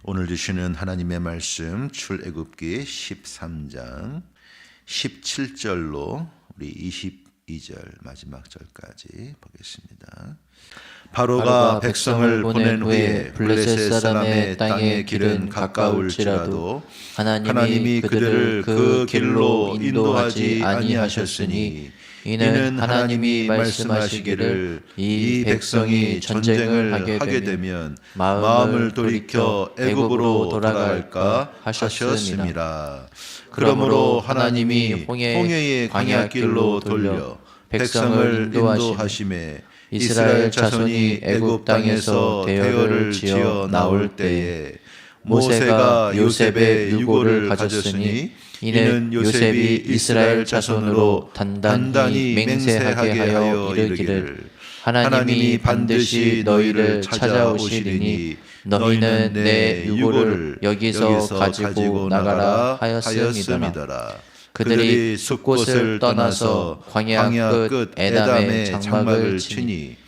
오늘 주시는 하나님의 말씀 출애굽기 13장 17절로 우리 22절 마지막 절까지 보겠습니다. 바로가 백성을 보낸 후에 블레셋 사람의 땅의 길은 가까울지라도 하나님이 그들을 그 길로 인도하지 아니하셨으니 이는 하나님이 말씀하시기를 이 백성이 전쟁을 하게 되면 마음을 돌이켜 애굽으로 돌아갈까 하셨음이라. 그러므로 하나님이 홍해의 광야길로 돌려 백성을 인도하심에 이스라엘 자손이 애굽 땅에서 대열을 지어 나올 때에 모세가 요셉의 유고를 가졌으니 이는 요셉이 이스라엘 자손으로 단단히 맹세하게 하여 이르기를 하나님이 반드시 너희를 찾아오시리니 너희는 내 유고를 여기서 가지고 나가라 하였음이더라. 그들이 숫곳을 떠나서 광야 끝 에담의 장막을 치니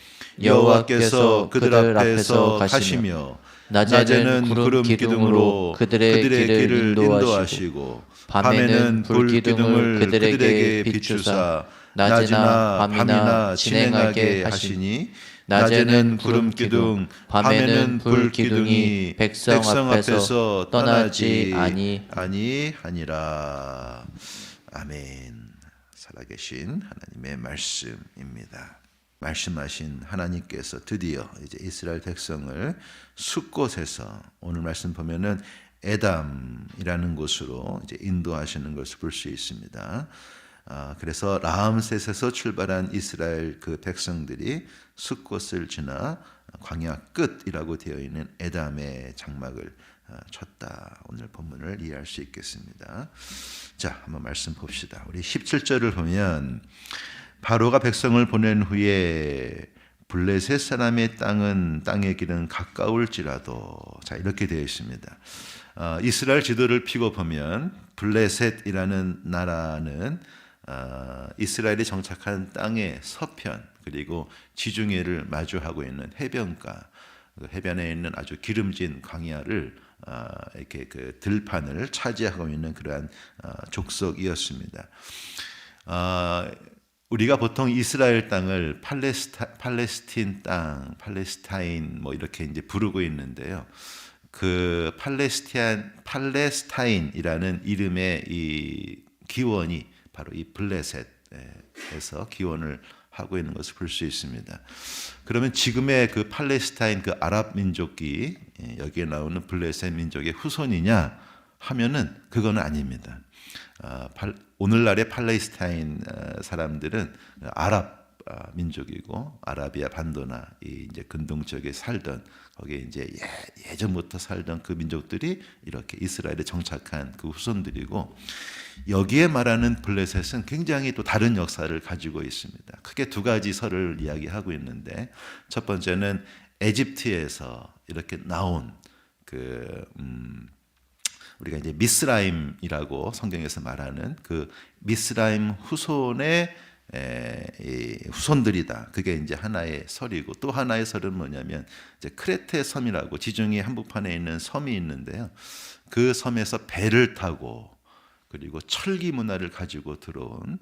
여호와께서 그들 앞에서 가시며 낮에는 구름 기둥으로 그들의 길을 인도하시고 밤에는 불 기둥을 그들에게 비추사 낮이나 밤이나 진행하게 하시니 낮에는 구름 기둥 밤에는 불 기둥이 백성 앞에서 떠나지 아니하니라. 아멘. 살아계신 하나님의 말씀입니다. 말씀하신 하나님께서 드디어 이제 이스라엘 백성을 숫곳에서 오늘 말씀 보면은 에담이라는 곳으로 이제 인도하시는 것을 볼 수 있습니다. 그래서 라암셋에서 출발한 이스라엘 그 백성들이 숫곳을 지나 광야 끝이라고 되어 있는 에담의 장막을 쳤다. 오늘 본문을 이해할 수 있겠습니다. 자, 한번 말씀 봅시다. 우리 17절을 보면 바로가 백성을 보낸 후에 블레셋 사람의 땅의 길은 가까울지라도 자 이렇게 되어 있습니다. 이스라엘 지도를 펴고 보면 블레셋이라는 나라는 이스라엘이 정착한 땅의 서편 그리고 지중해를 마주하고 있는 해변가 그 해변에 있는 아주 기름진 광야를 이렇게 그 들판을 차지하고 있는 그러한 족속이었습니다. 우리가 보통 이스라엘 땅을 팔레스틴 땅, 팔레스타인 뭐 이렇게 이제 부르고 있는데요. 그 팔레스타인이라는 이름의 이 기원이 바로 이 블레셋에서 기원을 하고 있는 것을 볼 수 있습니다. 그러면 지금의 그 팔레스타인 그 아랍 민족이 여기에 나오는 블레셋 민족의 후손이냐 하면은 그거는 아닙니다. 오늘날의 팔레스타인 사람들은 아랍 민족이고 아라비아 반도나 이 이제 근동 지역에 살던 거기에 이제 예전부터 살던 그 민족들이 이렇게 이스라엘에 정착한 그 후손들이고 여기에 말하는 블레셋은 굉장히 또 다른 역사를 가지고 있습니다. 크게 두 가지 설을 이야기하고 있는데 첫 번째는 에집트에서 이렇게 나온 우리가 이제 미스라임이라고 성경에서 말하는 그 미스라임 후손의 후손들이다. 그게 이제 하나의 설이고 또 하나의 설은 뭐냐면 이제 크레테 섬이라고 지중해 한복판에 있는 섬이 있는데요. 그 섬에서 배를 타고 그리고 철기 문화를 가지고 들어온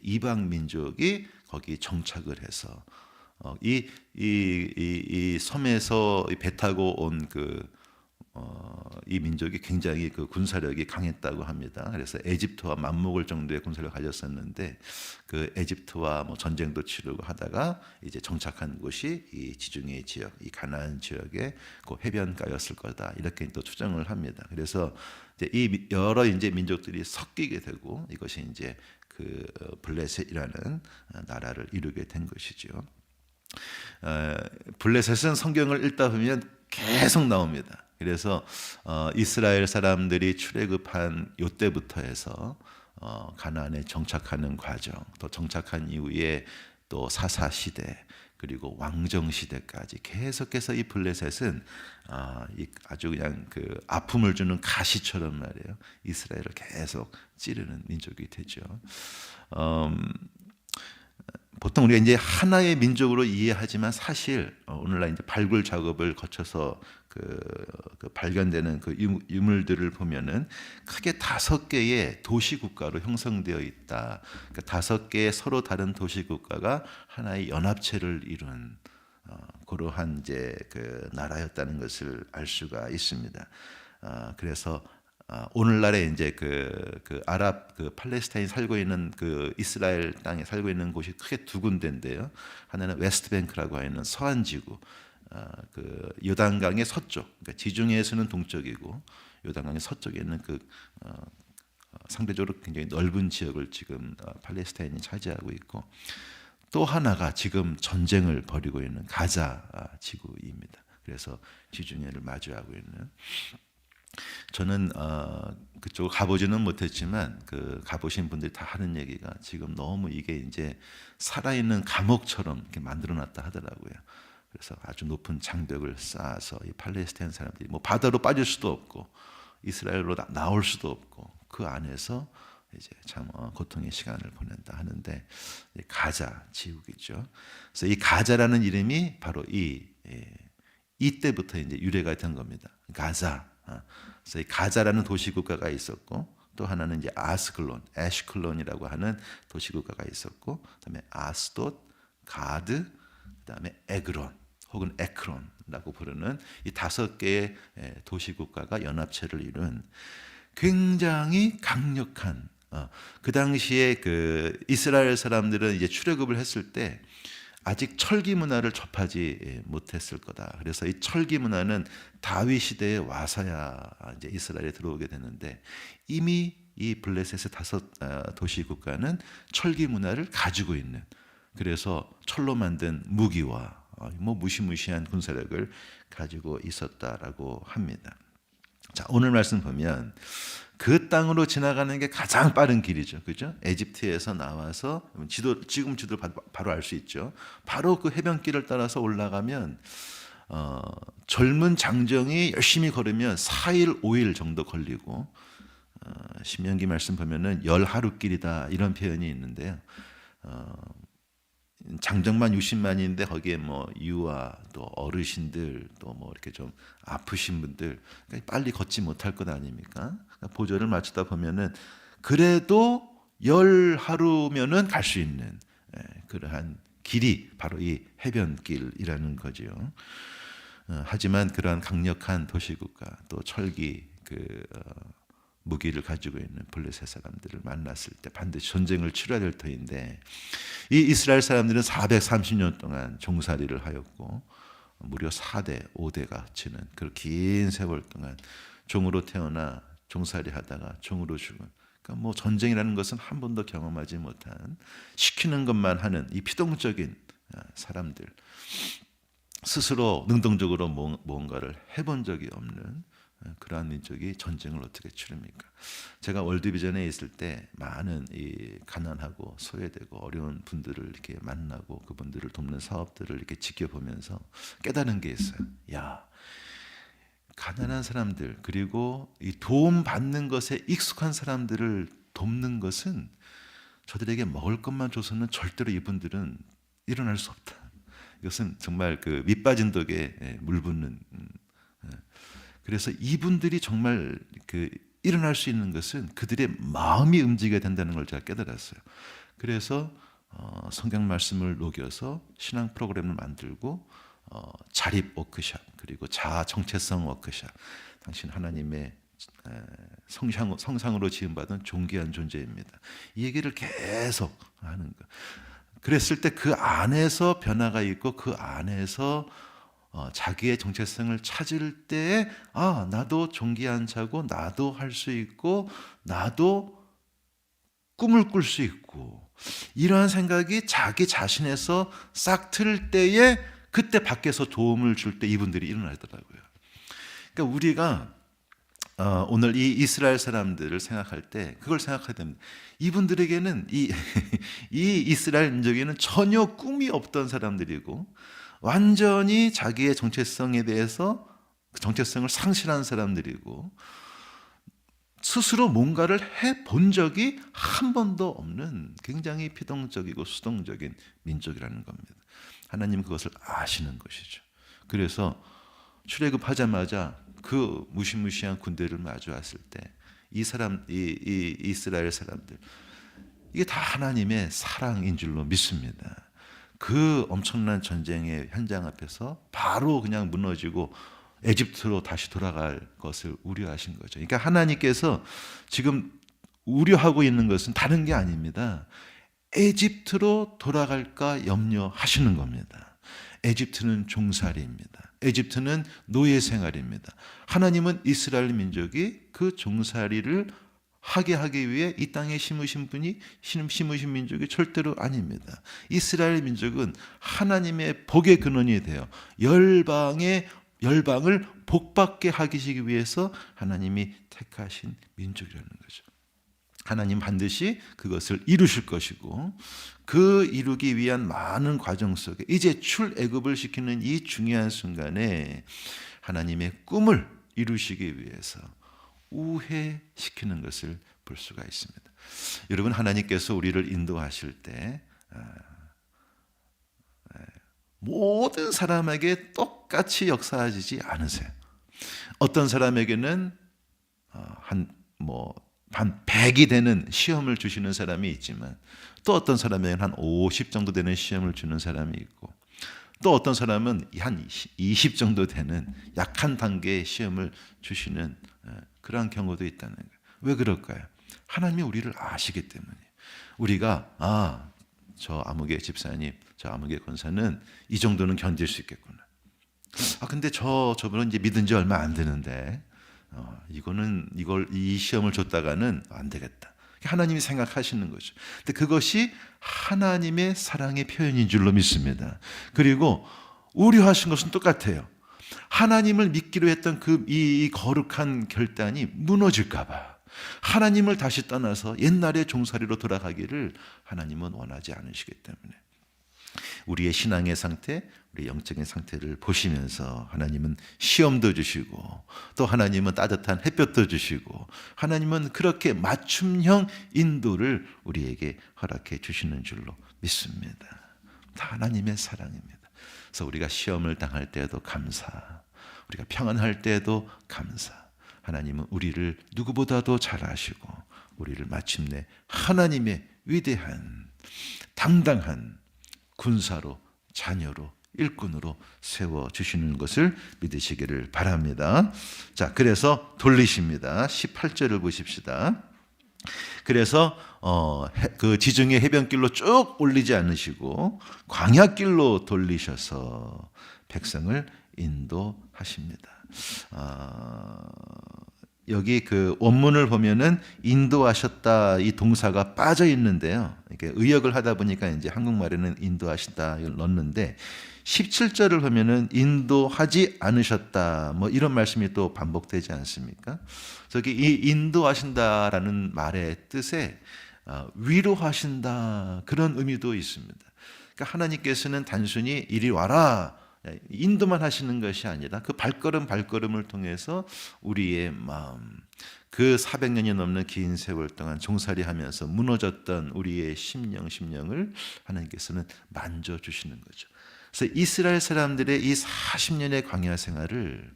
이방 민족이 거기 정착을 해서 이 섬에서 배 타고 온 이 민족이 굉장히 그 군사력이 강했다고 합니다. 그래서 에집트와 맞먹을 정도의 군사력을 가졌었는데 그 에집트와 뭐 전쟁도 치르고 하다가 이제 정착한 곳이 이 지중해 지역, 이 가나안 지역의 그 해변가였을 거다 이렇게 또 추정을 합니다. 그래서 이제 이 여러 이제 민족들이 섞이게 되고 이것이 이제 그 블레셋이라는 나라를 이루게 된 것이죠. 블레셋은 성경을 읽다 보면 계속 나옵니다. 그래서 이스라엘 사람들이 출애굽한 요때부터 해서 가나안에 정착하는 과정, 또 정착한 이후에 또 사사 시대 그리고 왕정 시대까지 계속해서 이 블레셋은 아주 그냥 그 아픔을 주는 가시처럼 말이에요. 이스라엘을 계속 찌르는 민족이 되죠. 보통 우리가 이제 하나의 민족으로 이해하지만 사실 오늘날 이제 발굴 작업을 거쳐서 그 발견되는 그 유물들을 보면은 크게 5개의 도시 국가로 형성되어 있다. 그러니까 5개의 서로 다른 도시 국가가 하나의 연합체를 이룬 그러한 이제 그 나라였다는 것을 알 수가 있습니다. 그래서 오늘날에 이제 그 아랍 그 팔레스타인 살고 있는 그 이스라엘 땅에 살고 있는 곳이 크게 2군데인데요. 하나는 웨스트뱅크라고 하는 서한 지구, 그 요단강의 서쪽, 그러니까 지중해에서는 동쪽이고 요단강의 서쪽에 있는 그 상대적으로 굉장히 넓은 지역을 지금 팔레스타인이 차지하고 있고, 또 하나가 지금 전쟁을 벌이고 있는 가자 지구입니다. 그래서 지중해를 마주하고 있는. 저는 그쪽 가보지는 못했지만 그 가보신 분들이 다 하는 얘기가 지금 너무 이게 이제 살아있는 감옥처럼 이렇게 만들어놨다 하더라고요. 그래서 아주 높은 장벽을 쌓아서 이 팔레스타인 사람들이 뭐 바다로 빠질 수도 없고 이스라엘로 나올 수도 없고 그 안에서 이제 참 고통의 시간을 보낸다 하는데, 가자 지옥이죠. 그래서 이 가자라는 이름이 바로 이때부터 이제 유래가 된 겁니다. 가자. 그래서 이 가자라는 도시 국가가 있었고, 또 하나는 이제 아스클론, 에시클론이라고 하는 도시 국가가 있었고, 그다음에 아스돗, 가드, 그다음에 에그론 혹은 에크론이라고 부르는 이 5개의 도시 국가가 연합체를 이룬 굉장히 강력한, 그 당시에 그 이스라엘 사람들은 이제 출애굽을 했을 때 아직 철기 문화를 접하지 못했을 거다. 그래서 이 철기 문화는 다윗 시대에 와서야 이제 이스라엘에 들어오게 되는데, 이미 이 블레셋의 5 도시 국가는 철기 문화를 가지고 있는, 그래서 철로 만든 무기와 뭐 무시무시한 군사력을 가지고 있었다라고 합니다. 자, 오늘 말씀 보면 그 땅으로 지나가는 게 가장 빠른 길이죠. 그죠? 에집트에서 나와서 지금 지도를 바로 알 수 있죠. 바로 그 해변길을 따라서 올라가면 젊은 장정이 열심히 걸으면 4일, 5일 정도 걸리고, 신명기 말씀 보면은 10하루길이다 이런 표현이 있는데요. 장정만 60만인데 거기에 뭐 유아 또 어르신들 또 뭐 이렇게 좀 아프신 분들, 그러니까 빨리 걷지 못할 것 아닙니까? 그러니까 보조를 맞추다 보면은 그래도 10하루면은 갈 수 있는 그러한 길이 바로 이 해변길이라는 거죠. 하지만 그러한 강력한 도시국가 또 철기 무기를 가지고 있는 블레셋 사람들을 만났을 때 반드시 전쟁을 치러야 될 터인데, 이 이스라엘 사람들은 430년 동안 종살이를 하였고 무려 4대, 5대가 치는 그 긴 세월 동안 종으로 태어나 종살이 하다가 종으로 죽은, 그러니까 뭐 전쟁이라는 것은 한 번도 경험하지 못한, 시키는 것만 하는 이 피동적인 사람들, 스스로 능동적으로 뭔가를 해본 적이 없는 그러한 민족이 전쟁을 어떻게 치릅니까? 제가 월드비전에 있을 때 많은 이 가난하고 소외되고 어려운 분들을 이렇게 만나고 그분들을 돕는 사업들을 이렇게 지켜보면서 깨달은 게 있어요. 야, 가난한 사람들, 그리고 이 도움 받는 것에 익숙한 사람들을 돕는 것은 저들에게 먹을 것만 줘서는 절대로 이분들은 일어날 수 없다. 이것은 정말 그 밑빠진 독에 물 붓는. 그래서 이분들이 정말 일어날 수 있는 것은 그들의 마음이 움직여야 된다는 걸 제가 깨달았어요. 그래서 성경 말씀을 녹여서 신앙 프로그램을 만들고 자립 워크샵, 그리고 자아 정체성 워크샵, 당신 하나님의 성상으로 지음받은 존귀한 존재입니다. 이 얘기를 계속 하는 거. 그랬을 때 그 안에서 변화가 있고 그 안에서 자기의 정체성을 찾을 때, 나도 존귀한 자고 나도 할 수 있고 나도 꿈을 꿀 수 있고, 이러한 생각이 자기 자신에서 싹 틀 때에 그때 밖에서 도움을 줄 때 이분들이 일어나더라고요. 그러니까 우리가 오늘 이 이스라엘 사람들을 생각할 때 그걸 생각해야 됩니다. 이분들에게는 이 이스라엘 민족에는 전혀 꿈이 없던 사람들이고, 완전히 자기의 정체성에 대해서 정체성을 상실한 사람들이고, 스스로 뭔가를 해본 적이 한 번도 없는 굉장히 피동적이고 수동적인 민족이라는 겁니다. 하나님 그것을 아시는 것이죠. 그래서 출애굽하자마자 그 무시무시한 군대를 마주했을 때 이 사람, 이 이스라엘 사람들, 이게 다 하나님의 사랑인 줄로 믿습니다. 그 엄청난 전쟁의 현장 앞에서 바로 그냥 무너지고 에집트로 다시 돌아갈 것을 우려하신 거죠. 그러니까 하나님께서 지금 우려하고 있는 것은 다른 게 아닙니다. 에집트로 돌아갈까 염려하시는 겁니다. 에집트는 종살이입니다. 에집트는 노예 생활입니다. 하나님은 이스라엘 민족이 그 종살이를 하게 하기 위해 이 땅에 심으신 분이 심으신 민족이 절대로 아닙니다. 이스라엘 민족은 하나님의 복의 근원이 되어 열방을 복받게 하기 위해서 하나님이 택하신 민족이라는 거죠. 하나님 반드시 그것을 이루실 것이고 그 이루기 위한 많은 과정 속에 이제 출애굽을 시키는 이 중요한 순간에 하나님의 꿈을 이루시기 위해서 우회시키는 것을 볼 수가 있습니다. 여러분, 하나님께서 우리를 인도하실 때 모든 사람에게 똑같이 역사하지 않으세요. 어떤 사람에게는 한 100이 되는 시험을 주시는 사람이 있지만 또 어떤 사람에게는 한 50 정도 되는 시험을 주는 사람이 있고 또 어떤 사람은 한 20 정도 되는 약한 단계의 시험을 주시는 그런 경우도 있다는 거예요. 왜 그럴까요? 하나님이 우리를 아시기 때문에 우리가 저 아무개 집사님, 저 아무개 권사는 이 정도는 견딜 수 있겠구나. 근데 저분은 이제 믿은 지 얼마 안 되는데 이 시험을 줬다가는 안 되겠다. 하나님이 생각하시는 거죠. 근데 그것이 하나님의 사랑의 표현인 줄로 믿습니다. 그리고 우려하신 것은 똑같아요. 하나님을 믿기로 했던 이 거룩한 결단이 무너질까봐 하나님을 다시 떠나서 옛날의 종살이로 돌아가기를 하나님은 원하지 않으시기 때문에 우리의 신앙의 상태, 우리의 영적인 상태를 보시면서 하나님은 시험도 주시고 또 하나님은 따뜻한 햇볕도 주시고 하나님은 그렇게 맞춤형 인도를 우리에게 허락해 주시는 줄로 믿습니다. 다 하나님의 사랑입니다. 그래서 우리가 시험을 당할 때에도 감사, 우리가 평안할 때에도 감사. 하나님은 우리를 누구보다도 잘 아시고 우리를 마침내 하나님의 위대한 당당한 군사로, 자녀로, 일꾼으로 세워주시는 것을 믿으시기를 바랍니다. 자, 그래서 돌리십니다. 18절을 보십시다. 그래서 그 지중해 해변길로 쭉 올리지 않으시고 광야길로 돌리셔서 백성을 인도하십니다. 여기 그 원문을 보면은 인도하셨다 이 동사가 빠져 있는데요. 이렇게 의역을 하다 보니까 이제 한국말에는 인도하시다를 넣었는데 17절을 보면은 인도하지 않으셨다 뭐 이런 말씀이 또 반복되지 않습니까? 저기 이 인도하신다라는 말의 뜻에 위로하신다 그런 의미도 있습니다. 그러니까 하나님께서는 단순히 이리 와라 인도만 하시는 것이 아니라 그 발걸음을 통해서 우리의 마음, 그 400년이 넘는 긴 세월 동안 종살이하면서 무너졌던 우리의 심령을 하나님께서는 만져주시는 거죠. 그래서 이스라엘 사람들의 이 40년의 광야 생활을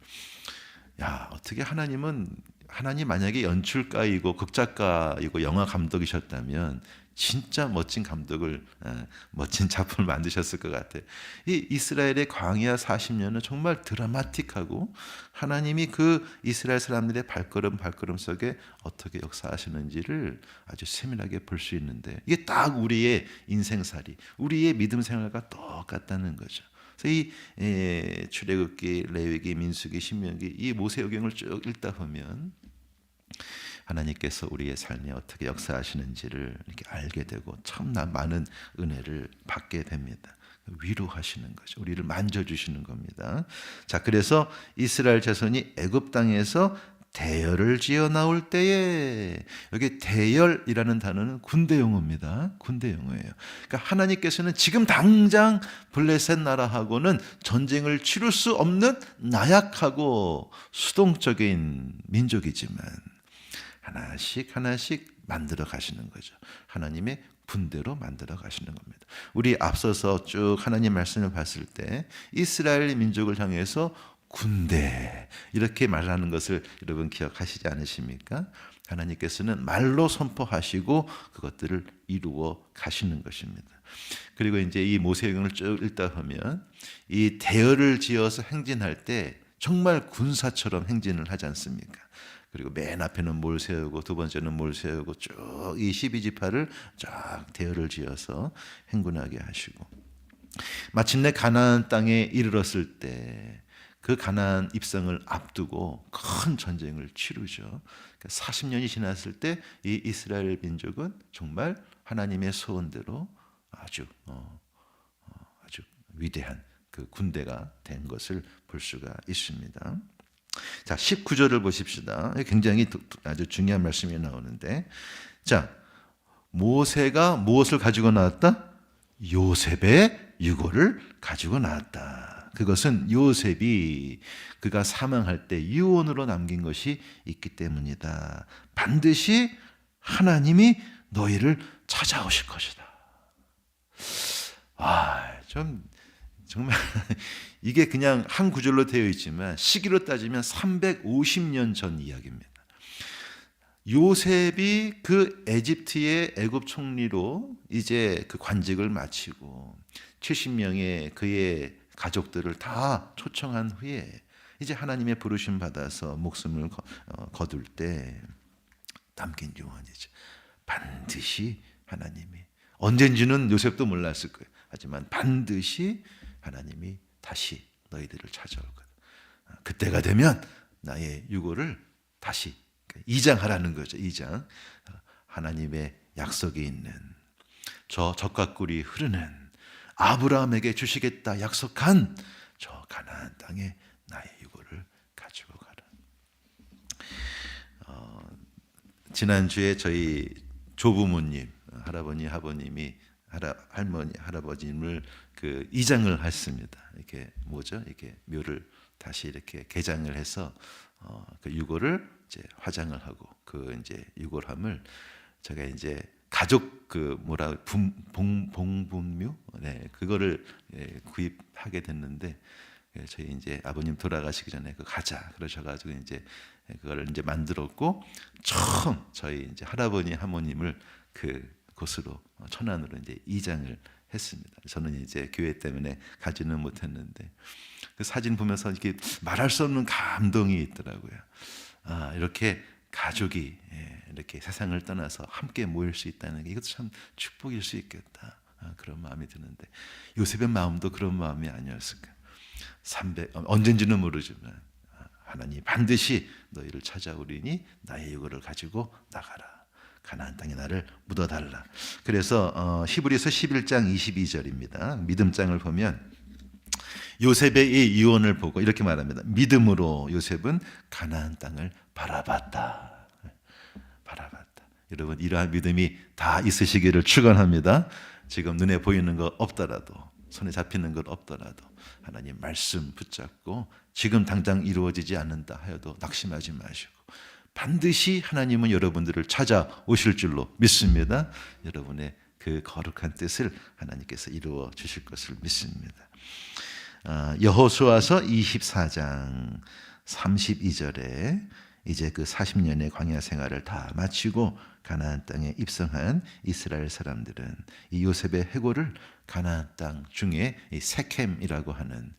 어떻게 하나님 만약에 연출가이고 극작가이고 영화 감독이셨다면 진짜 멋진 멋진 작품을 만드셨을 것 같아요. 이 이스라엘의 광야 40년은 정말 드라마틱하고 하나님이 그 이스라엘 사람들의 발걸음 속에 어떻게 역사하시는지를 아주 세밀하게 볼 수 있는데 이게 딱 우리의 인생살이, 우리의 믿음 생활과 똑같다는 거죠. 그래서 이 출애굽기, 레위기, 민수기, 신명기 이 모세오경을 쭉 읽다 보면 하나님께서 우리의 삶에 어떻게 역사하시는지를 이렇게 알게 되고 참나 많은 은혜를 받게 됩니다. 위로하시는 거죠. 우리를 만져주시는 겁니다. 자, 그래서 이스라엘 자손이 애굽 땅에서 대열을 지어 나올 때에 여기 대열이라는 단어는 군대 용어입니다. 군대 용어예요. 그러니까 하나님께서는 지금 당장 블레셋 나라하고는 전쟁을 치룰 수 없는 나약하고 수동적인 민족이지만 하나씩 만들어 가시는 거죠. 하나님의 군대로 만들어 가시는 겁니다. 우리 앞서서 쭉 하나님 말씀을 봤을 때 이스라엘 민족을 향해서 군대 이렇게 말하는 것을 여러분 기억하시지 않으십니까? 하나님께서는 말로 선포하시고 그것들을 이루어 가시는 것입니다. 그리고 이제 이 모세경을 쭉 읽다 보면 이 대열을 지어서 행진할 때 정말 군사처럼 행진을 하지 않습니까? 그리고 맨 앞에는 뭘 세우고 두 번째는 뭘 세우고 쭉 이 12지파를 쫙 대열을 지어서 행군하게 하시고 마침내 가나안 땅에 이르렀을 때 그 가나안 입성을 앞두고 큰 전쟁을 치르죠. 40년이 지났을 때 이 이스라엘 민족은 정말 하나님의 소원대로 아주 위대한 그 군대가 된 것을 볼 수가 있습니다. 자, 19절을 보십시다. 굉장히 아주 중요한 말씀이 나오는데, 자, 모세가 무엇을 가지고 나왔다? 요셉의 유고를 가지고 나왔다. 그것은 요셉이 그가 사망할 때 유언으로 남긴 것이 있기 때문이다. 반드시 하나님이 너희를 찾아오실 것이다. 정말 이게 그냥 한 구절로 되어 있지만 시기로 따지면 350년 전 이야기입니다. 요셉이 그 에집트의 애굽 총리로 이제 그 관직을 마치고 70명의 그의 가족들을 다 초청한 후에 이제 하나님의 부르심 받아서 목숨을 거둘 때 남긴 유언이죠. 반드시 하나님이, 언젠지는 요셉도 몰랐을 거예요. 하지만 반드시 하나님이 다시 너희들을 찾아올 거다. 그때가 되면 나의 유고를 다시 이장하라는 거죠. 이장. 하나님의 약속이 있는 저 젖과 꿀이 흐르는 아브라함에게 주시겠다 약속한 저 가나안 땅에 나의 유고를 가지고 가라. 지난주에 저희 조부모님, 할아버니, 아버님이 할머니, 할아버님을 그 이장을 했습니다. 이렇게 뭐죠? 이렇게 묘를 다시 이렇게 개장을 해서 그 유고를 이제 화장을 하고 그 이제 유골함을 제가 이제 가족 그 봉분묘 그거를 구입하게 됐는데 저희 이제 아버님 돌아가시기 전에 그 가자 그러셔가지고 이제 그걸 이제 만들었고 처음 저희 이제 할아버니 할머님을 그 곳으로 천안으로 이제 이장을 했습니다. 저는 이제 교회 때문에 가지는 못했는데 그 사진 보면서 이렇게 말할 수 없는 감동이 있더라고요. 이렇게 가족이 이렇게 세상을 떠나서 함께 모일 수 있다는 게 이것도 참 축복일 수 있겠다. 그런 마음이 드는데 요셉의 마음도 그런 마음이 아니었을까. 언젠지는 모르지만 하나님 반드시 너희를 찾아오리니 나의 유고를 가지고 나가라. 가나안 땅에 나를 묻어달라. 그래서 히브리서 11장 22절입니다. 믿음장을 보면 요셉의 이 유언을 보고 이렇게 말합니다. 믿음으로 요셉은 가나안 땅을 바라봤다. 여러분 이러한 믿음이 다 있으시기를 축원합니다. 지금 눈에 보이는 것 없더라도 손에 잡히는 것 없더라도 하나님 말씀 붙잡고 지금 당장 이루어지지 않는다 하여도 낙심하지 마시고 반드시 하나님은 여러분들을 찾아오실 줄로 믿습니다. 여러분의 그 거룩한 뜻을 하나님께서 이루어 주실 것을 믿습니다. 여호수아서 24장 32절에 이제 그 40년의 광야 생활을 다 마치고 가나안 땅에 입성한 이스라엘 사람들은 이 요셉의 해고를 가나안 땅 중에 이 세켐이라고 하는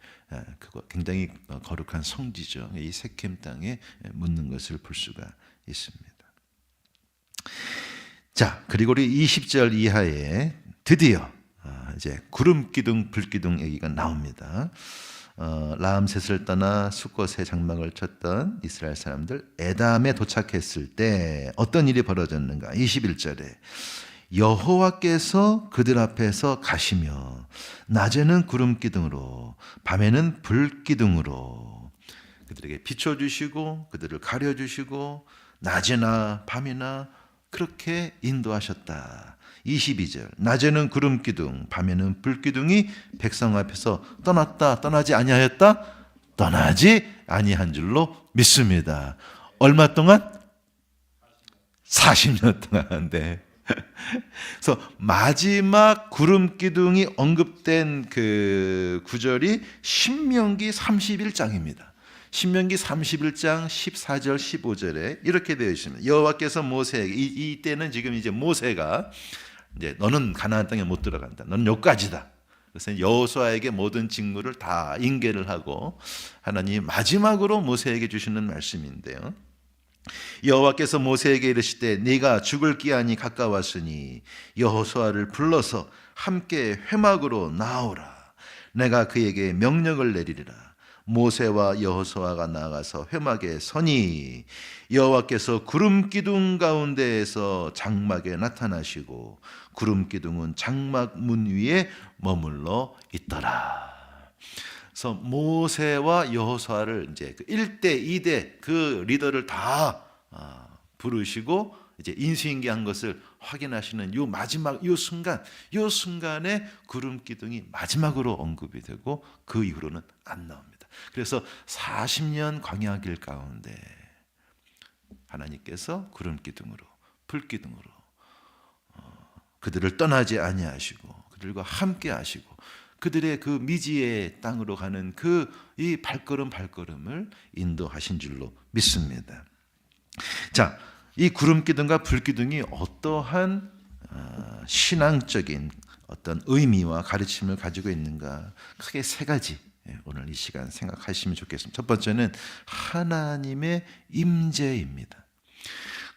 그거 굉장히 거룩한 성지죠. 이 세켐 땅에 묻는 것을 볼 수가 있습니다. 자, 그리고 우리 20절 이하에 드디어 이제 구름 기둥, 불 기둥 얘기가 나옵니다. 라암셋을 떠나 숫곳에 장막을 쳤던 이스라엘 사람들 에담에 도착했을 때 어떤 일이 벌어졌는가? 21절에 여호와께서 그들 앞에서 가시며 낮에는 구름 기둥으로 밤에는 불 기둥으로 그들에게 비춰주시고 그들을 가려주시고 낮이나 밤이나 그렇게 인도하셨다. 22절 낮에는 구름 기둥 밤에는 불 기둥이 백성 앞에서 떠났다 떠나지 아니하였다 떠나지 아니한 줄로 믿습니다. 얼마 동안? 40년 동안. 네. 그래서 마지막 구름 기둥이 언급된 그 구절이 신명기 31장입니다. 신명기 31장 14절 15절에 이렇게 되어 있습니다. 여호와께서 모세에게 이때는 지금 이제 모세가 이제 너는 가나안 땅에 못 들어간다. 너는 여기까지다. 그래서 여호수아에게 모든 직무를 다 인계를 하고 하나님이 마지막으로 모세에게 주시는 말씀인데요. 여호와께서 모세에게 이르시되 네가 죽을 기한이 가까웠으니 여호수아를 불러서 함께 회막으로 나오라. 내가 그에게 명령을 내리리라. 모세와 여호수아가 나아가서 회막에 서니 여호와께서 구름 기둥 가운데에서 장막에 나타나시고 구름 기둥은 장막 문 위에 머물러 있더라. 그래서 모세와 여호수아를 이제 그 1대 2대 그 리더를 다 부르시고 이제 인수인계한 것을 확인하시는 요 마지막 요 순간에 구름 기둥이 마지막으로 언급이 되고 그 이후로는 안 나옵니다. 그래서 40년 광야길 가운데 하나님께서 구름 기둥으로 불 기둥으로 그들을 떠나지 아니하시고 그들과 함께 하시고 그들의 그 미지의 땅으로 가는 그 이 발걸음을 인도하신 줄로 믿습니다. 자, 이 구름 기둥과 불 기둥이 어떠한 신앙적인 어떤 의미와 가르침을 가지고 있는가? 크게 세 가지 오늘 이 시간 생각하시면 좋겠습니다. 첫 번째는 하나님의 임재입니다.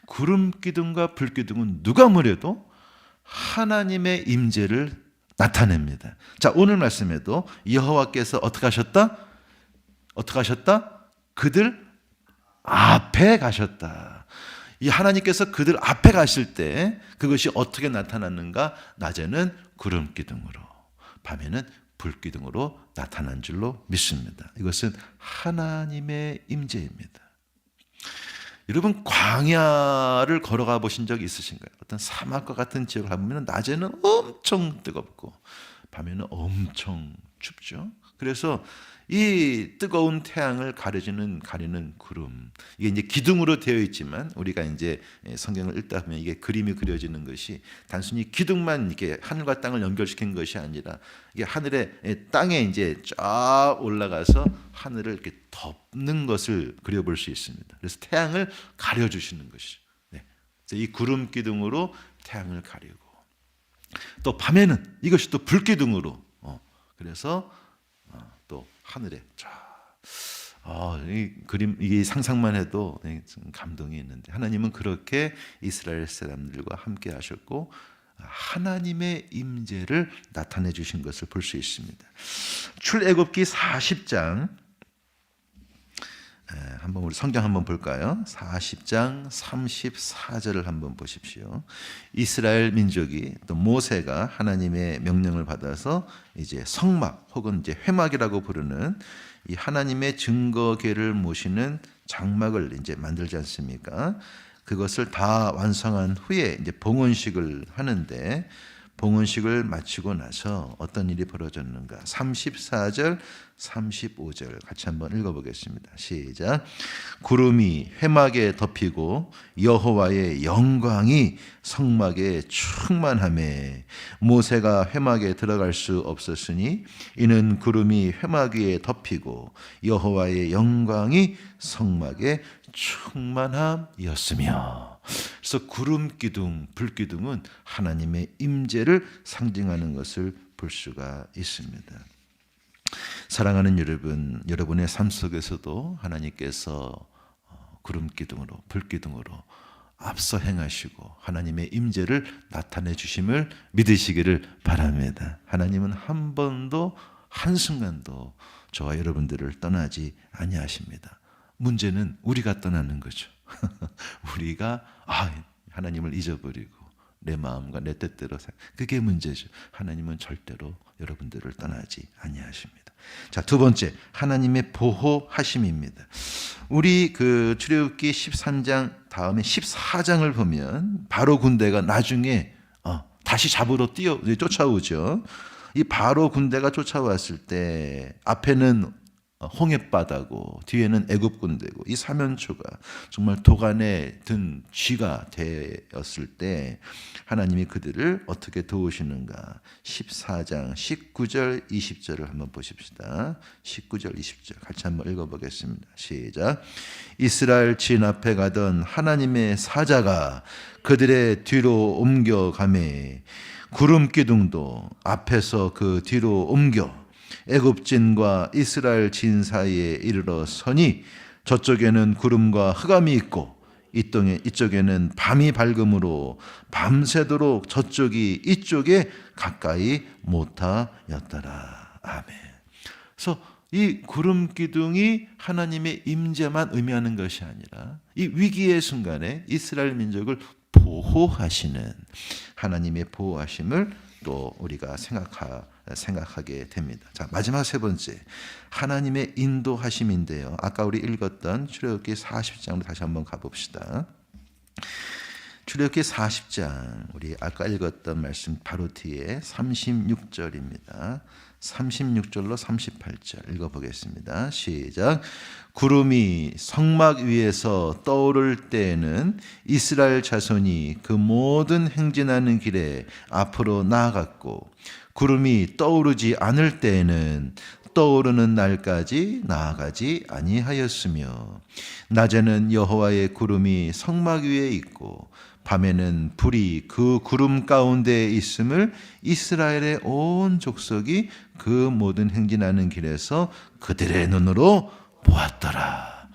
구름 기둥과 불 기둥은 누가 뭐래도 하나님의 임재를 나타냅니다. 자, 오늘 말씀에도 여호와께서 어떻게 하셨다? 그들 앞에 가셨다. 이 하나님께서 그들 앞에 가실 때 그것이 어떻게 나타났는가? 낮에는 구름 기둥으로, 밤에는 불 기둥으로 나타난 줄로 믿습니다. 이것은 하나님의 임재입니다. 여러분 광야를 걸어가 보신 적 있으신가요? 어떤 사막과 같은 지역을 가보면 낮에는 엄청 뜨겁고 밤에는 엄청 춥죠. 그래서 이 뜨거운 태양을 가리는 구름, 이게 이제 기둥으로 되어 있지만 우리가 이제 성경을 읽다 보면 이게 그림이 그려지는 것이 단순히 기둥만 이렇게 하늘과 땅을 연결시킨 것이 아니라 이게 하늘에 땅에 이제 쫙 올라가서 하늘을 이렇게 덮는 것을 그려볼 수 있습니다. 그래서 태양을 가려주시는 것이죠. 네. 이 구름 기둥으로 태양을 가리고 또 밤에는 이것이 또 불 기둥으로 그래서 또 하늘에 이 그림 이 상상만 해도 감동이 있는데 하나님은 그렇게 이스라엘 사람들과 함께 하셨고 하나님의 임재를 나타내 주신 것을 볼 수 있습니다. 출애굽기 40장 한번 우리 성경 한번 볼까요? 40장 34절을 한번 보십시오. 이스라엘 민족이 또 모세가 하나님의 명령을 받아서 이제 성막 혹은 이제 회막이라고 부르는 이 하나님의 증거궤를 모시는 장막을 이제 만들지 않습니까? 그것을 다 완성한 후에 이제 봉헌식을 하는데 봉헌식을 마치고 나서 어떤 일이 벌어졌는가? 34절, 35절 같이 한번 읽어보겠습니다. 시작. 구름이 회막에 덮이고 여호와의 영광이 성막에 충만하매 모세가 회막에 들어갈 수 없었으니 이는 구름이 회막 위에 덮이고 여호와의 영광이 성막에 충만함이었으며. 그래서 구름 기둥, 불 기둥은 하나님의 임재를 상징하는 것을 볼 수가 있습니다. 사랑하는 여러분, 여러분의 삶 속에서도 하나님께서 구름 기둥으로, 불 기둥으로 앞서 행하시고 하나님의 임재를 나타내 주심을 믿으시기를 바랍니다. 하나님은 한 번도 한순간도 저와 여러분들을 떠나지 아니하십니다. 문제는 우리가 떠나는 거죠. 우리가 하나님을 잊어버리고 내 마음과 내 뜻대로 그게 문제죠. 하나님은 절대로 여러분들을 떠나지 아니하십니다. 자, 두 번째, 하나님의 보호하심입니다. 우리 그 출애굽기 13장 다음에 14장을 보면 바로 군대가 나중에 다시 잡으러 쫓아오죠. 이 바로 군대가 쫓아왔을 때 앞에는 홍해바다고 뒤에는 애굽 군대고 이 사면초가 정말 도간에 든 쥐가 되었을 때 하나님이 그들을 어떻게 도우시는가. 14장 19절 20절을 한번 보십시다. 19절 20절 같이 한번 읽어보겠습니다. 시작. 이스라엘 진 앞에 가던 하나님의 사자가 그들의 뒤로 옮겨가매 구름 기둥도 앞에서 그 뒤로 옮겨 애굽진과 이스라엘 진 사이에 이르러 서니 저쪽에는 구름과 흑암이 있고 이쪽에는 밤이 밝음으로 밤새도록 저쪽이 이쪽에 가까이 못하였더라. 아멘. 그래서 이 구름 기둥이 하나님의 임재만 의미하는 것이 아니라 이 위기의 순간에 이스라엘 민족을 보호하시는 하나님의 보호하심을 또 우리가 생각하게 됩니다. 자, 마지막 세 번째, 하나님의 인도하심인데요. 아까 우리 읽었던 출애굽기 40장으로 다시 한번 가봅시다. 출애굽기 40장, 우리 아까 읽었던 말씀 바로 뒤에 36절입니다. 36절로 38절 읽어보겠습니다. 시작. 구름이 성막 위에서 떠오를 때에는 이스라엘 자손이 그 모든 행진하는 길에 앞으로 나아갔고 구름이 떠오르지 않을 때에는 떠오르는 날까지 나아가지 아니하였으며 낮에는 여호와의 구름이 성막 위에 있고 밤에는 불이 그 구름 가운데에 있음을 이스라엘의 온 족속이 그 모든 행진하는 길에서 그들의 눈으로 보았더라.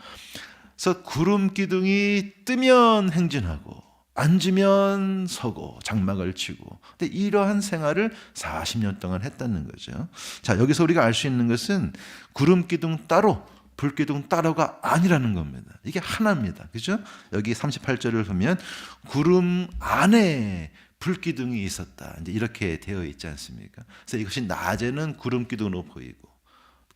그래서 구름 기둥이 뜨면 행진하고 앉으면 서고 장막을 치고, 근데 이러한 생활을 40년 동안 했다는 거죠. 자, 여기서 우리가 알 수 있는 것은 구름 기둥 따로 불기둥 따로가 아니라는 겁니다. 이게 하나입니다. 그죠? 여기 38절을 보면 구름 안에 불기둥이 있었다. 이제 이렇게 되어 있지 않습니까? 그래서 이것이 낮에는 구름 기둥으로 보이고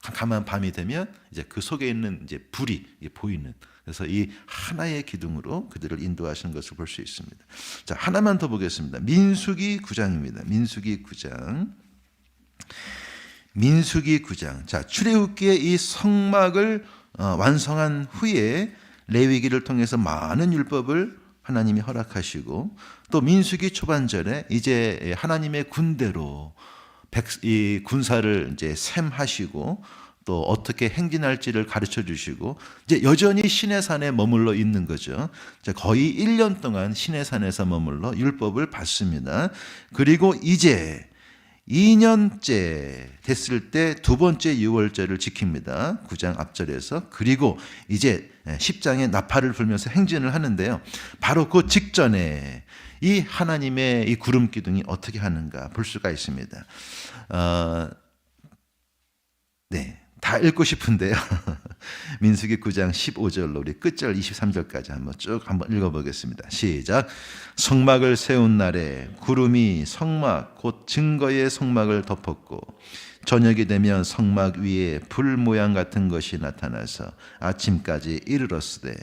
캄캄한 밤이 되면 이제 그 속에 있는 이제 불이 보이는. 그래서 이 하나의 기둥으로 그들을 인도하시는 것을 볼 수 있습니다. 자, 하나만 더 보겠습니다. 민수기 9장입니다. 민수기 9장. 민수기 9장. 자, 출애굽기의 이 성막을 완성한 후에 레위기를 통해서 많은 율법을 하나님이 허락하시고 또 민수기 초반절에 이제 하나님의 군대로 이 군사를 이제 셈하시고 또 어떻게 행진할지를 가르쳐 주시고 이제 여전히 시내산에 머물러 있는 거죠. 거의 1년 동안 시내산에서 머물러 율법을 받습니다. 그리고 이제 2년째 됐을 때 두 번째 유월절을 지킵니다. 9장 앞절에서. 그리고 이제 10장에 나팔을 불면서 행진을 하는데요. 바로 그 직전에 이 하나님의 이 구름 기둥이 어떻게 하는가 볼 수가 있습니다. 네, 다 읽고 싶은데요. 민수기 9장 15절로 우리 끝절 23절까지 한번 읽어보겠습니다. 시작. 성막을 세운 날에 구름이 성막 곧 증거의 성막을 덮었고 저녁이 되면 성막 위에 불 모양 같은 것이 나타나서 아침까지 이르렀으되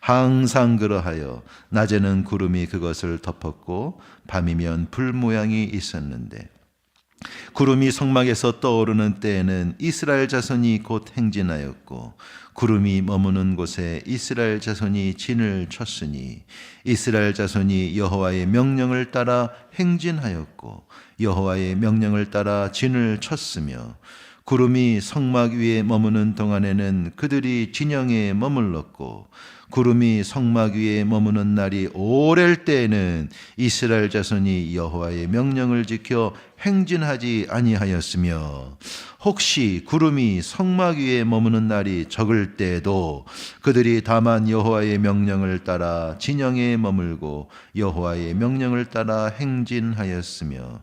항상 그러하여 낮에는 구름이 그것을 덮었고 밤이면 불 모양이 있었는데 구름이 성막에서 떠오르는 때에는 이스라엘 자손이 곧 행진하였고 구름이 머무는 곳에 이스라엘 자손이 진을 쳤으니 이스라엘 자손이 여호와의 명령을 따라 행진하였고 여호와의 명령을 따라 진을 쳤으며 구름이 성막 위에 머무는 동안에는 그들이 진영에 머물렀고 구름이 성막 위에 머무는 날이 오랠 때에는 이스라엘 자손이 여호와의 명령을 지켜 행진하지 아니하였으며 혹시 구름이 성막 위에 머무는 날이 적을 때에도 그들이 다만 여호와의 명령을 따라 진영에 머물고 여호와의 명령을 따라 행진하였으며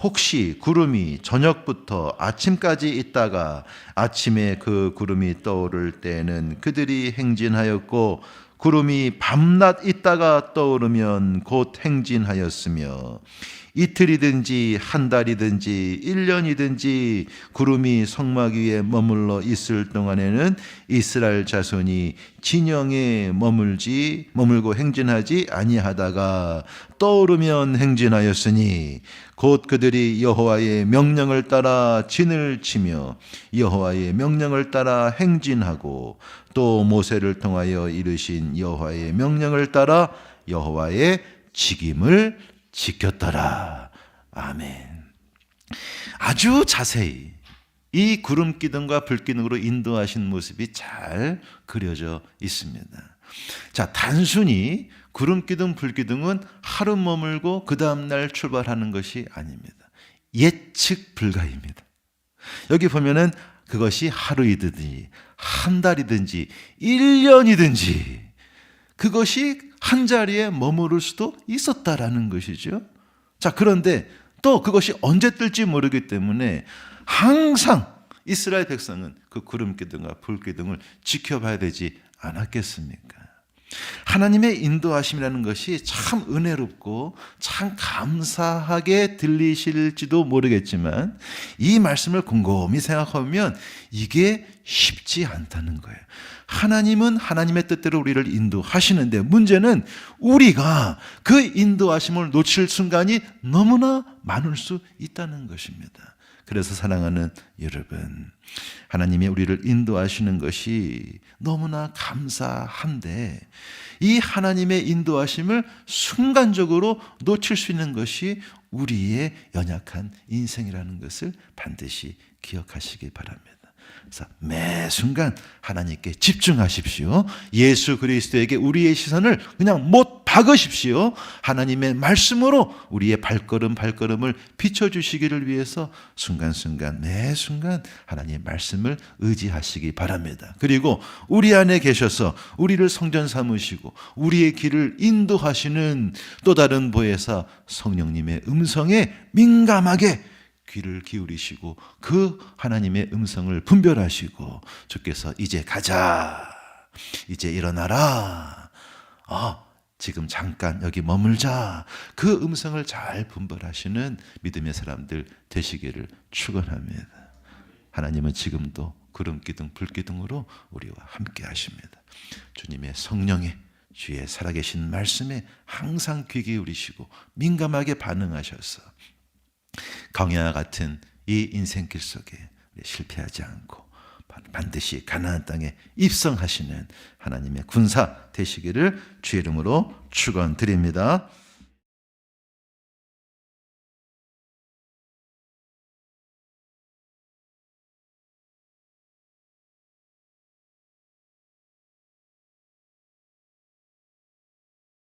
혹시 구름이 저녁부터 아침까지 있다가 아침에 그 구름이 떠오를 때에는 그들이 행진하였고 구름이 밤낮 있다가 떠오르면 곧 행진하였으며 이틀이든지 한 달이든지 1년이든지 구름이 성막 위에 머물러 있을 동안에는 이스라엘 자손이 진영에 머물고 행진하지 아니하다가 떠오르면 행진하였으니 곧 그들이 여호와의 명령을 따라 진을 치며 여호와의 명령을 따라 행진하고 또 모세를 통하여 이르신 여호와의 명령을 따라 여호와의 직임을 지켰더라. 아멘. 아주 자세히 이 구름 기둥과 불 기둥으로 인도하신 모습이 잘 그려져 있습니다. 자, 단순히 구름 기둥, 불 기둥은 하루 머물고 그 다음 날 출발하는 것이 아닙니다. 예측 불가입니다. 여기 보면은 그것이 하루이든지 한 달이든지 1년이든지 그것이 한 자리에 머무를 수도 있었다라는 것이죠. 자, 그런데 또 그것이 언제 뜰지 모르기 때문에 항상 이스라엘 백성은 그 구름 기둥과 불 기둥을 지켜봐야 되지 않았겠습니까? 하나님의 인도하심이라는 것이 참 은혜롭고 참 감사하게 들리실지도 모르겠지만 이 말씀을 곰곰이 생각하면 이게 쉽지 않다는 거예요. 하나님은 하나님의 뜻대로 우리를 인도하시는데 문제는 우리가 그 인도하심을 놓칠 순간이 너무나 많을 수 있다는 것입니다. 그래서 사랑하는 여러분, 하나님이 우리를 인도하시는 것이 너무나 감사한데 이 하나님의 인도하심을 순간적으로 놓칠 수 있는 것이 우리의 연약한 인생이라는 것을 반드시 기억하시기 바랍니다. 그래서 매 순간 하나님께 집중하십시오. 예수 그리스도에게 우리의 시선을 그냥 못 박으십시오. 하나님의 말씀으로 우리의 발걸음을 비춰주시기를 위해서 순간순간 매 순간 하나님의 말씀을 의지하시기 바랍니다. 그리고 우리 안에 계셔서 우리를 성전 삼으시고 우리의 길을 인도하시는 또 다른 보혜사 성령님의 음성에 민감하게 귀를 기울이시고 그 하나님의 음성을 분별하시고 주께서 이제 가자, 이제 일어나라, 지금 잠깐 여기 머물자, 그 음성을 잘 분별하시는 믿음의 사람들 되시기를 축원합니다. 하나님은 지금도 구름 기둥 불 기둥으로 우리와 함께 하십니다. 주님의 성령의 주의 살아계신 말씀에 항상 귀 기울이시고 민감하게 반응하셔서 광야 같은 이 인생길 속에 실패하지 않고 반드시 가나안 땅에 입성하시는 하나님의 군사 되시기를 주의 이름으로 축원드립니다.